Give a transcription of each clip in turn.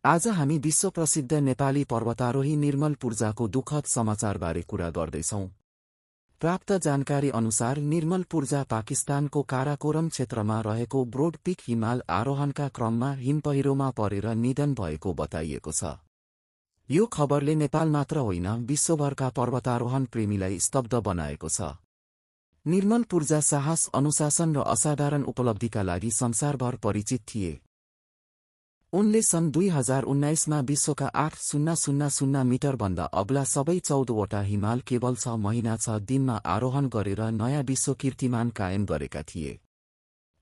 आज हामी विश्व प्रसिद्ध नेपाली पर्वतारोही निर्मल पूर्जाको दुःखद समाचारबारे कुरा गर्दैछौं। प्राप्त जानकारी अनुसार निर्मल पूर्जा पाकिस्तानको काराकोरम क्षेत्रमा रहेको ब्रोड पिक हिमाल आरोहणका क्रममा हिमपहिरोमा परेर निधन भएको बताइएको छ। यो खबरले नेपाल मात्र होइन विश्वभरका पर्वतारोहण प्रेमीलाई स्तब्ध बनाएको छ। निर्मल पूर्जा साहस, अनुशासन र असाधारण उपलब्धिका लागि संसारभर परिचित थिए। उनले सन् 2019 मा विश्वका 8,000 मिटरभन्दा अग्ला सबै 14 वटा हिमाल केवल 6 महिना 6 दिनमा आरोहण गरेर नयाँ विश्व कीर्तिमान कायम गरेका थिए।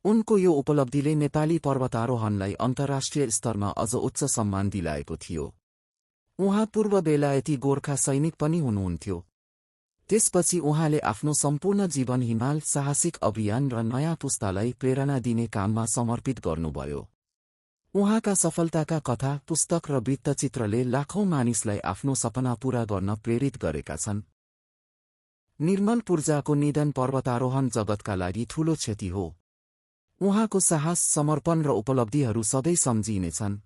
उनको यो उपलब्धिले नेपाली पर्वतारोहणलाई अन्तर्राष्ट्रिय स्तरमा अझ उच्च सम्मान दिलाएको थियो। उहाँ पूर्व बेलायती गोर्खा सैनिक पनि हुनुहुन्थ्यो। त्यसपछि उहाँले आफ्नो सम्पूर्ण जीवन हिमाल साहसिक अभियान र नयाँ पुस्तालाई प्रेरणा दिने काममा समर्पित गर्नुभयो। उहाँका सफलताका कथा, पुस्तक र वृत्तचित्रले लाखौं मानिसलाई आफ्नो सपना पूरा गर्न प्रेरित गरेका छन्। निर्मल पूर्जाको निधन पर्वतारोहण जगतका लागि ठूलो क्षति हो। उहाँको साहस, समर्पण र उपलब्धिहरू सधैँ सम्झिनेछन्।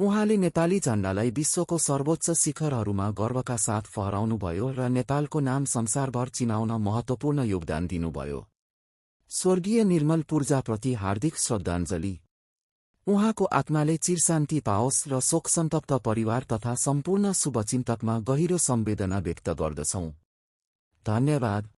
उहाँले नेपाली झण्डालाई विश्वको सर्वोच्च शिखरहरूमा गर्वका साथ फहराउनुभयो र नेपालको नाम संसारभर चिनाउन महत्त्वपूर्ण योगदान दिनुभयो। स्वर्गीय निर्मल पूर्जाप्रति हार्दिक श्रद्धाञ्जली। उहाँको आत्माले चिरशान्ति पाओस् र शोकसन्तप्त परिवार तथा सम्पूर्ण शुभचिन्तकमा गहिरो संवेदना व्यक्त गर्दछौं। धन्यवाद।